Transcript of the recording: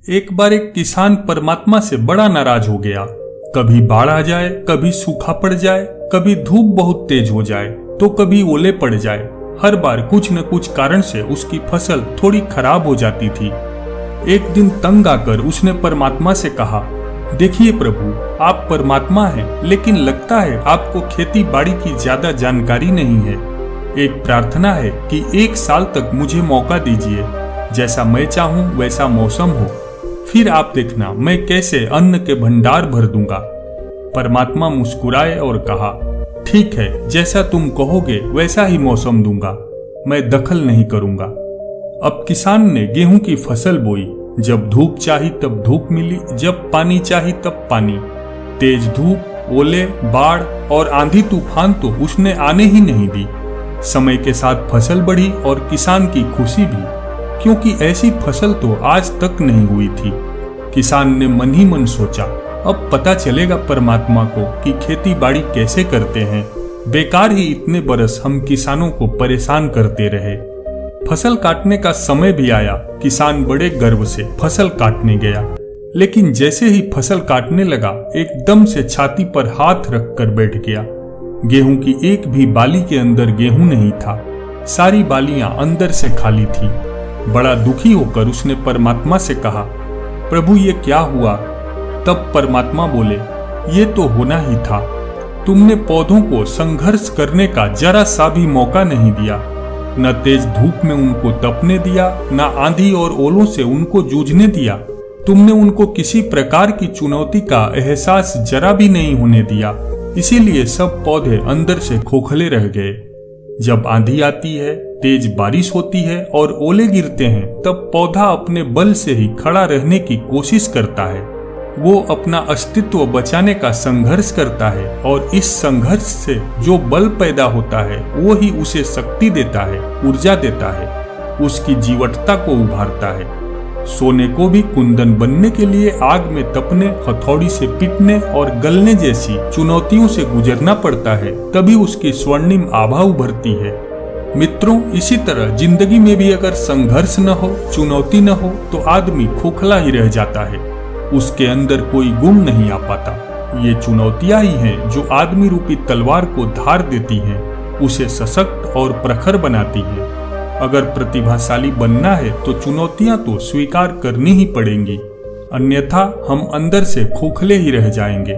एक बार एक किसान परमात्मा से बड़ा नाराज हो गया। कभी बाढ़ आ जाए, कभी सूखा पड़ जाए, कभी धूप बहुत तेज हो जाए तो कभी ओले पड़ जाए। हर बार कुछ न कुछ कारण से उसकी फसल थोड़ी खराब हो जाती थी। एक दिन तंग आकर उसने परमात्मा से कहा, देखिए प्रभु, आप परमात्मा हैं, लेकिन लगता है आपको खेती बाड़ी की ज्यादा जानकारी नहीं है। एक प्रार्थना है कि 1 साल तक मुझे मौका दीजिए, जैसा मैं चाहूं वैसा मौसम हो, फिर आप देखना मैं कैसे अन्न के भंडार भर दूंगा। परमात्मा मुस्कुराए और कहा, ठीक है, जैसा तुम कहोगे वैसा ही मौसम दूंगा, मैं दखल नहीं करूंगा। अब किसान ने गेहूं की फसल बोई। जब धूप चाही तब धूप मिली, जब पानी चाही तब पानी। तेज धूप, ओले, बाढ़ और आंधी तूफान तो उसने आने ही नहीं दी। समय के साथ फसल बढ़ी और किसान की खुशी भी, क्योंकि ऐसी फसल तो आज तक नहीं हुई थी। किसान ने मन ही मन सोचा, अब पता चलेगा परमात्मा को कि खेती बाड़ी कैसे करते हैं। बेकार ही इतने बरस हम किसानों को परेशान करते रहे। फसल काटने का समय भी आया। किसान बड़े गर्व से फसल काटने गया, लेकिन जैसे ही फसल काटने लगा एकदम से छाती पर हाथ रखकर बैठ गया। गेहूं की एक भी बाली के अंदर गेहूं नहीं था। सारी बालियां अंदर से खाली थी। बड़ा दुखी होकर उसने परमात्मा से कहा, प्रभु ये क्या हुआ? तब परमात्मा बोले, ये तो होना ही था। तुमने पौधों को संघर्ष करने का जरा सा भी मौका नहीं दिया। न तेज धूप में उनको तपने दिया, न आंधी और ओलों से उनको जूझने दिया। तुमने उनको किसी प्रकार की चुनौती का एहसास जरा भी नहीं होने दिया। इसीलिए सब पौधे अंदर से खोखले रह गए। जब आंधी आती है, तेज बारिश होती है और ओले गिरते हैं, तब पौधा अपने बल से ही खड़ा रहने की कोशिश करता है। वो अपना अस्तित्व बचाने का संघर्ष करता है और इस संघर्ष से जो बल पैदा होता है वो ही उसे शक्ति देता है, ऊर्जा देता है, उसकी जीवटता को उभारता है। सोने को भी कुंदन बनने के लिए आग में तपने, हथौड़ी से पीटने और गलने जैसी चुनौतियों से गुजरना पड़ता है, तभी उसकी स्वर्णिम आभा उभरती है। मित्रों, इसी तरह जिंदगी में भी अगर संघर्ष न हो, चुनौती न हो, तो आदमी खोखला ही रह जाता है। उसके अंदर कोई गुण नहीं आ पाता। ये चुनौतियां ही हैं जो आदमी रूपी तलवार को धार देती हैं, उसे सशक्त और प्रखर बनाती हैं। अगर प्रतिभाशाली बनना है तो चुनौतियां तो स्वीकार करनी ही पड़ेंगी, अन्यथा हम अंदर से खोखले ही रह जाएंगे।